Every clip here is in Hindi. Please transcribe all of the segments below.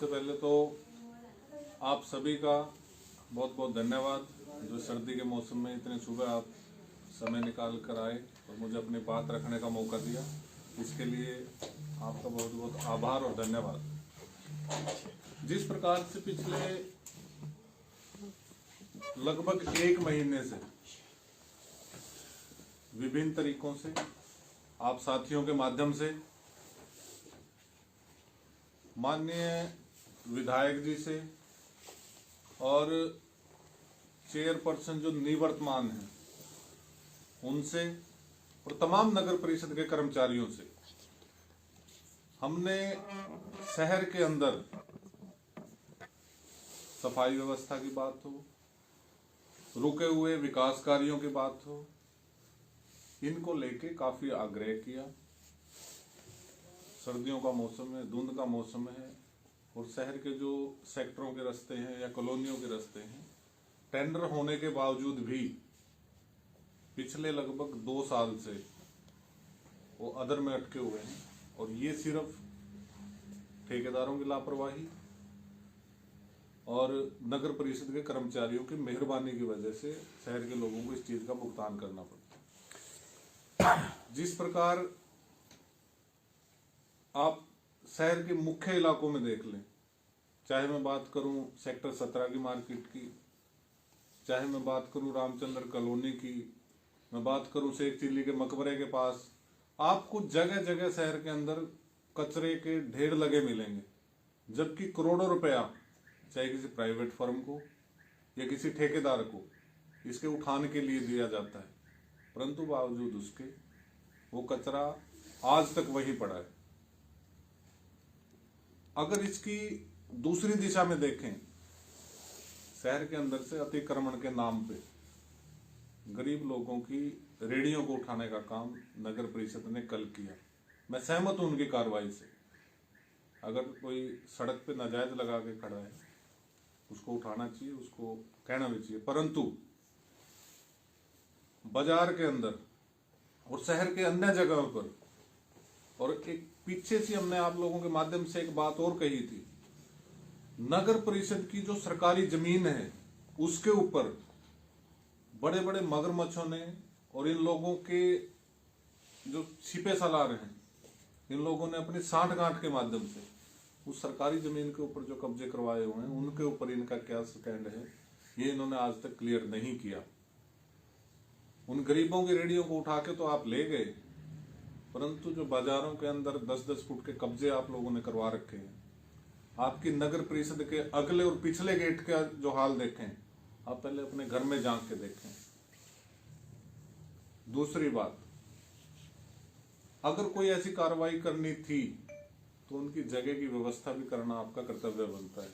सबसे पहले तो आप सभी का बहुत बहुत धन्यवाद जो सर्दी के मौसम में इतने सुबह आप समय निकाल कर आए और मुझे अपनी बात रखने का मौका दिया। इसके लिए आपका बहुत बहुत आभार और धन्यवाद। जिस प्रकार से पिछले लगभग 1 महीने से विभिन्न तरीकों से आप साथियों के माध्यम से माननीय विधायक जी से और चेयरपर्सन जो निवर्तमान हैं उनसे और तमाम नगर परिषद के कर्मचारियों से हमने शहर के अंदर सफाई व्यवस्था की बात हो, रुके हुए विकास कार्यों की बात हो, इनको लेके काफी आग्रह किया। सर्दियों का मौसम है, धुंध का मौसम है और शहर के जो सेक्टरों के रास्ते हैं या कॉलोनियों के रास्ते हैं, टेंडर होने के बावजूद भी पिछले लगभग 2 साल से वो अधर में अटके हुए हैं। और ये सिर्फ ठेकेदारों की लापरवाही और नगर परिषद के कर्मचारियों की मेहरबानी की वजह से शहर के लोगों को इस चीज का भुगतान करना पड़ता है। जिस प्रकार आप शहर के मुख्य इलाकों में देख लें, चाहे मैं बात करूं सेक्टर 17 की मार्केट की, चाहे मैं बात करूं रामचंद्र कॉलोनी की, मैं बात करूं शेख चिल्ली के मकबरे के पास, आपको जगह जगह शहर के अंदर कचरे के ढेर लगे मिलेंगे। जबकि करोड़ों रुपया चाहे किसी प्राइवेट फर्म को या किसी ठेकेदार को इसके उठाने के लिए दिया जाता है, परंतु बावजूद उसके वो कचरा आज तक वहीं पड़ा है। अगर इसकी दूसरी दिशा में देखें, शहर के अंदर से अतिक्रमण के नाम पे गरीब लोगों की रेडियों को उठाने का काम नगर परिषद ने कल किया। मैं सहमत हूं उनकी कार्रवाई से। अगर कोई सड़क पे नाजायज लगा के खड़ा है उसको उठाना चाहिए, उसको कहना भी चाहिए, परंतु बाजार के अंदर और शहर के अन्य जगहों पर, और एक पीछे से हमने आप लोगों के माध्यम से एक बात और कही थी, नगर परिषद की जो सरकारी जमीन है उसके ऊपर बड़े बड़े मगरमच्छों ने और इन लोगों के जो छिपे सालार हैं, इन लोगों ने अपनी सांठ-गांठ के माध्यम से उस सरकारी जमीन के ऊपर जो कब्जे करवाए हुए हैं उनके ऊपर इनका क्या स्टैंड है ये इन्होंने आज तक क्लियर नहीं किया। उन गरीबों की रेडियों को उठा के तो आप ले गए, परंतु जो बाजारों के अंदर 10-10 फुट के कब्जे आप लोगों ने करवा रखे हैं, आपकी नगर परिषद के अगले और पिछले गेट का जो हाल देखें, आप पहले अपने घर में झांक के देखें। दूसरी बात, अगर कोई ऐसी कार्रवाई करनी थी तो उनकी जगह की व्यवस्था भी करना आपका कर्तव्य बनता है।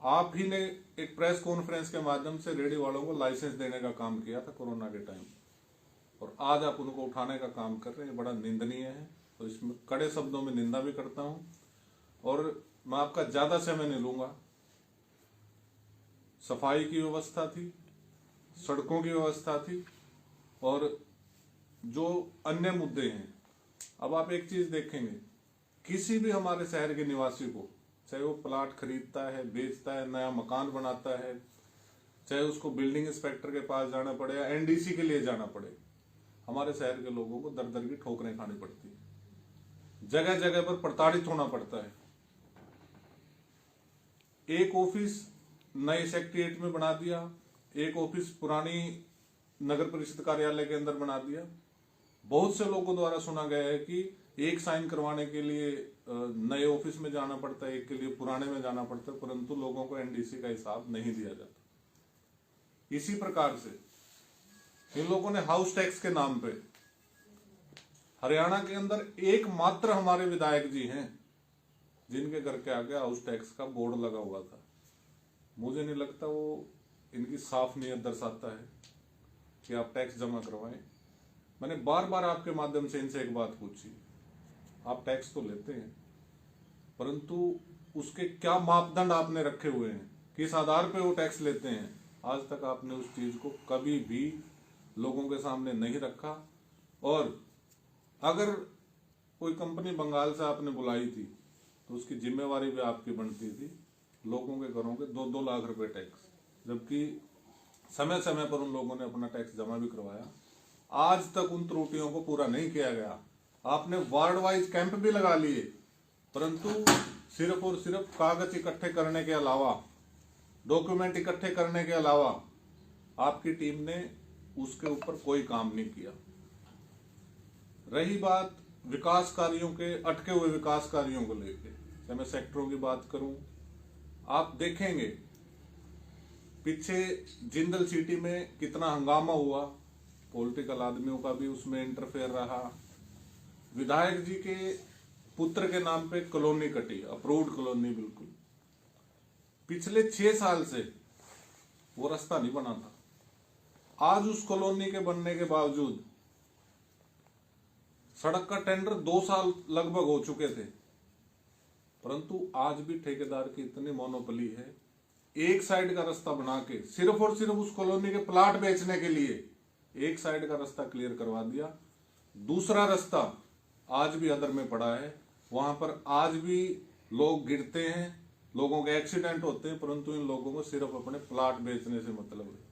आप ही ने एक प्रेस कॉन्फ्रेंस के माध्यम से रेडियो वालों को लाइसेंस देने का काम किया था कोरोना के टाइम, और आज आप उनको उठाने का काम कर रहे हैं, बड़ा निंदनीय है। तो इसमें कड़े शब्दों में निंदा भी करता हूं और मैं आपका ज्यादा समय नहीं लूंगा। सफाई की व्यवस्था थी, सड़कों की व्यवस्था थी और जो अन्य मुद्दे हैं। अब आप एक चीज देखेंगे, किसी भी हमारे शहर के निवासी को, चाहे वो प्लाट खरीदता है, बेचता है, नया मकान बनाता है, चाहे उसको बिल्डिंग इंस्पेक्टर के पास जाना पड़े या एनडीसी के लिए जाना पड़े, हमारे शहर के लोगों को दर दर की ठोकरें खानी पड़ती है, जगह जगह पर प्रताड़ित होना पड़ता है। एक ऑफिस नए सेक्रेटेरिएट में बना दिया, एक ऑफिस पुरानी नगर परिषद कार्यालय के अंदर बना दिया। बहुत से लोगों द्वारा सुना गया है कि एक साइन करवाने के लिए नए ऑफिस में जाना पड़ता है, एक के लिए पुराने में जाना पड़ता है, परंतु लोगों को एनडीसी का हिसाब नहीं दिया जाता। इसी प्रकार से इन लोगों ने हाउस टैक्स के नाम पे, हरियाणा के अंदर एकमात्र हमारे विधायक जी हैं जिनके घर के आगे हाउस टैक्स का बोर्ड लगा हुआ था। मुझे नहीं लगता वो इनकी साफ नीयत दर्शाता है कि आप टैक्स जमा करवाएं। मैंने बार बार आपके माध्यम से इनसे एक बात पूछी, आप टैक्स तो लेते हैं, परंतु उसके क्या मापदंड आपने रखे हुए हैं, किस आधार पे वो टैक्स लेते हैं? आज तक आपने उस चीज को कभी भी लोगों के सामने नहीं रखा। और अगर कोई कंपनी बंगाल से आपने बुलाई थी तो उसकी जिम्मेवारी भी आपकी बनती थी। लोगों के घरों के 2-2 लाख रुपए टैक्स, जबकि समय समय पर उन लोगों ने अपना टैक्स जमा भी करवाया। आज तक उन त्रुटियों को पूरा नहीं किया गया। आपने वार्ड वाइज कैंप भी लगा लिए, परंतु सिर्फ और सिर्फ कागज इकट्ठे करने के अलावा, डॉक्यूमेंट इकट्ठे करने के अलावा आपकी टीम ने उसके ऊपर कोई काम नहीं किया। रही बात विकास कार्यों के, अटके हुए विकास कार्यों को लेकर, चाहे मैं सेक्टरों की बात करूं, आप देखेंगे पीछे जिंदल सिटी में कितना हंगामा हुआ, पॉलिटिकल आदमियों का भी उसमें इंटरफेयर रहा। विधायक जी के पुत्र के नाम पे कॉलोनी कटी, अप्रूव्ड कॉलोनी, बिल्कुल पिछले 6 साल से वो रास्ता नहीं बना था। आज उस कॉलोनी के बनने के बावजूद सड़क का टेंडर 2 साल लगभग हो चुके थे, परंतु आज भी ठेकेदार की इतनी मोनोपोली है, एक साइड का रास्ता बना के सिर्फ और सिर्फ उस कॉलोनी के प्लाट बेचने के लिए एक साइड का रास्ता क्लियर करवा दिया। दूसरा रास्ता आज भी अदर में पड़ा है, वहां पर आज भी लोग गिरते हैं, लोगों के एक्सीडेंट होते हैं, परंतु इन लोगों को सिर्फ अपने प्लाट बेचने से मतलब है।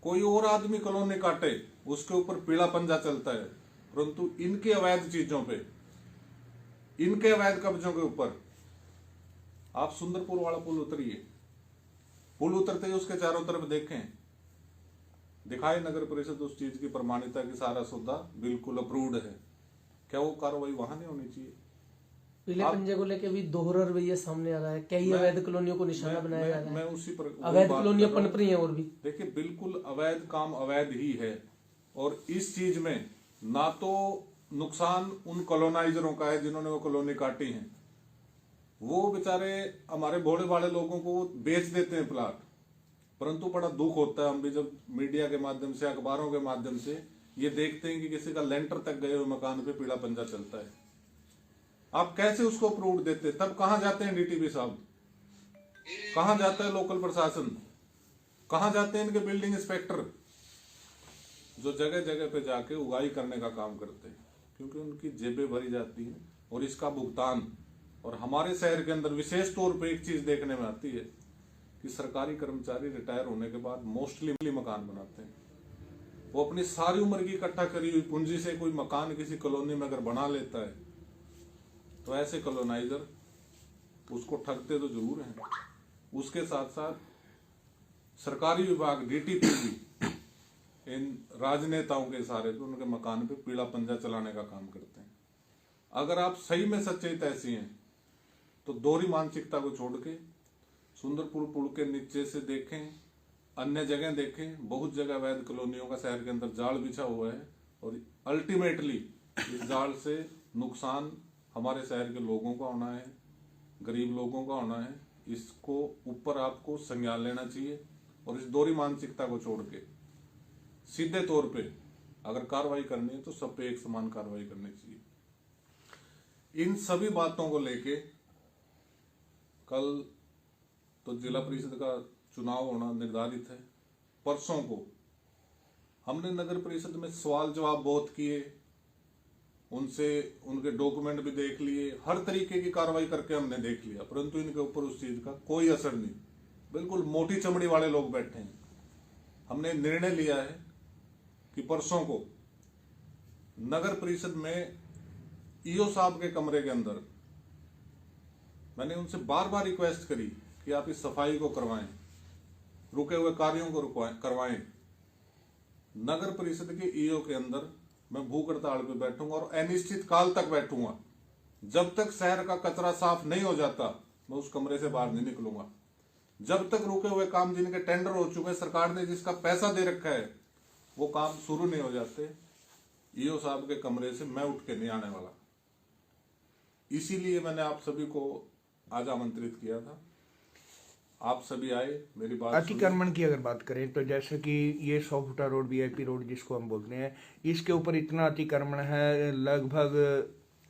कोई और आदमी कॉलोनी काटे, उसके ऊपर पीला पंजा चलता है, परंतु इनके अवैध चीजों पे, इनके अवैध कब्जों के ऊपर आप सुंदरपुर वाला पुल उतरिए, पुल उतरते ही उसके चारों तरफ देखें, दिखाए नगर परिषद उस चीज की प्रमाणिकता की सारा सौदा बिल्कुल अप्रूव्ड है, क्या वो कार्रवाई वहां नहीं होनी चाहिए? पीले पंजे को लेके भी दोहरा रवैया सामने आ रहा है, कई अवैध कॉलोनियों को निशाना बनाया जा रहा है। मैं उसी पर अवैध कॉलोनियां पनप रही हैं और भी। देखिए, बिल्कुल अवैध काम अवैध ही है, और इस चीज में ना तो नुकसान उन कॉलोनाइजरों का है जिन्होंने वो कॉलोनी काटी है, वो बेचारे हमारे भोले भाले लोगों को बेच देते हैं प्लाट, परंतु बड़ा दुख होता है, हम भी जब मीडिया के माध्यम से, अखबारों के माध्यम से ये देखते हैं कि किसी का लेंटर तक गए हुए मकान पे पीला पंजा चलता है। आप कैसे उसको अप्रूव देते? तब कहां जाते हैं डीटीपी साहब, कहां जाता है लोकल प्रशासन, कहां जाते हैं इनके बिल्डिंग इंस्पेक्टर, जो जगह जगह पे जाके उगाई करने का काम करते हैं, क्योंकि उनकी जेबें भरी जाती हैं और इसका भुगतान। और हमारे शहर के अंदर विशेष तौर पे एक चीज देखने में आती है कि सरकारी कर्मचारी रिटायर होने के बाद मोस्टली मकान बनाते हैं। वो अपनी सारी उम्र की इकट्ठा करी हुई पूंजी से कोई मकान किसी कॉलोनी में अगर बना लेता है, तो ऐसे कॉलोनाइजर उसको ठगते तो जरूर हैं, उसके साथ साथ सरकारी विभाग डीटीपी भी इन राजनेताओं के इशारे पे उनके मकान पे पीला पंजा चलाने का काम करते हैं। अगर आप सही में सच्चे तैसी हैं तो दोहरी मानसिकता को छोड़ के सुंदरपुर पुल के नीचे से देखें, अन्य जगह देखें, बहुत जगह अवैध कॉलोनियों का शहर के अंदर जाल बिछा हुआ है, और अल्टीमेटली इस जाल से नुकसान हमारे शहर के लोगों का होना है, गरीब लोगों का होना है। इसको ऊपर आपको संज्ञान लेना चाहिए, और इस दोहरी मानसिकता को छोड़ के सीधे तौर पे अगर कार्रवाई करनी है तो सब पे एक समान कार्रवाई करनी चाहिए। इन सभी बातों को लेके कल तो जिला परिषद का चुनाव होना निर्धारित है। परसों को हमने नगर परिषद में सवाल जवाब बहुत किए, उनसे उनके डॉक्यूमेंट भी देख लिए, हर तरीके की कार्रवाई करके हमने देख लिया, परंतु इनके ऊपर उस चीज का कोई असर नहीं। बिल्कुल मोटी चमड़ी वाले लोग बैठे हैं। हमने निर्णय लिया है कि परसों को नगर परिषद में ईओ साहब के कमरे के अंदर मैंने उनसे बार बार रिक्वेस्ट करी कि आप इस सफाई को करवाएं, रुके हुए कार्यों को करवाएं। नगर परिषद के ईओ के अंदर मैं भूख हड़ताल पे बैठूंगा और अनिश्चित काल तक बैठूंगा। जब तक शहर का कचरा साफ नहीं हो जाता मैं उस कमरे से बाहर नहीं निकलूंगा। जब तक रुके हुए काम जिनके टेंडर हो चुके हैं, सरकार ने जिसका पैसा दे रखा है, वो काम शुरू नहीं हो जाते, ईओ साहब के कमरे से मैं उठ के नहीं आने वाला। इसीलिए मैंने आप सभी को आज आमंत्रित किया था। आप सभी आए, मेरी बात। अतिक्रमण की अगर बात करें तो जैसे कि ये 100 फुटा रोड, वीआईपी रोड जिसको हम बोलते हैं, इसके ऊपर इतना अतिक्रमण है, लगभग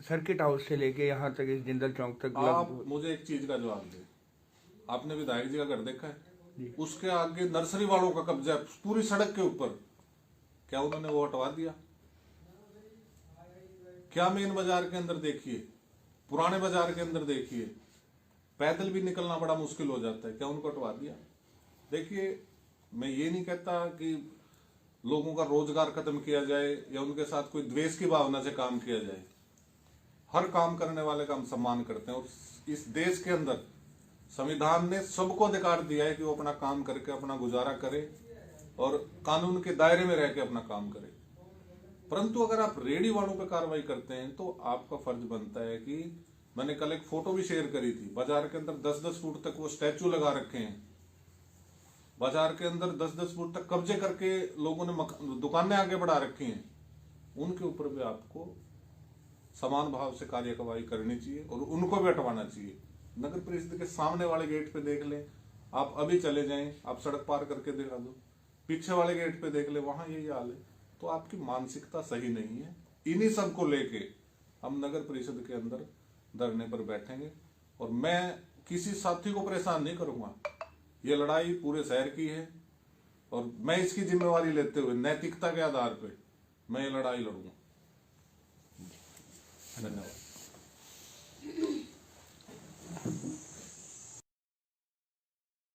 सर्किट हाउस से लेके यहाँ तक इस जिंदल चौक तक। आप मुझे एक चीज का जवाब दें, आपने विधायक जी का घर देखा है? उसके आगे नर्सरी वालों का कब्जा है पूरी सड़क के ऊपर, क्या उन्होंने वो हटवा दिया? क्या मेन बाजार के अंदर देखिए, पुराने बाजार के अंदर देखिए, पैदल भी निकलना बड़ा मुश्किल हो जाता है, क्या उनको हटवा दिया? देखिए, मैं ये नहीं कहता कि लोगों का रोजगार खत्म किया जाए या उनके साथ कोई द्वेष की भावना से काम किया जाए। हर काम करने वाले का हम सम्मान करते हैं, और इस देश के अंदर संविधान ने सबको अधिकार दिया है कि वो अपना काम करके अपना गुजारा करे और कानून के दायरे में रह के अपना काम करे। परंतु अगर आप रेडी वालों पर कार्रवाई करते हैं तो आपका फर्ज बनता है कि, मैंने कल एक फोटो भी शेयर करी थी, बाजार के अंदर 10-10 फुट तक वो स्टैचू लगा रखे हैं, बाजार के अंदर 10-10 फुट तक कब्जे करके लोगों ने दुकानें आगे बढ़ा रखी हैं। उनके ऊपर भी आपको समान भाव से कार्यवाही करनी चाहिए और उनको भी हटवाना चाहिए। नगर परिषद के सामने वाले गेट पे देख लें, आप अभी चले जाएं, आप सड़क पार करके दिखा दो, पीछे वाले गेट पे देख ले, वहां यही हाल है। तो आपकी मानसिकता सही नहीं है। इन्हीं सब को लेके हम नगर परिषद के अंदर धरने पर बैठेंगे और मैं किसी साथी को परेशान नहीं करूंगा। ये लड़ाई पूरे शहर की है और मैं इसकी जिम्मेवारी लेते हुए नैतिकता के आधार पर मैं ये लड़ाई लड़ूंगा। धन्यवाद।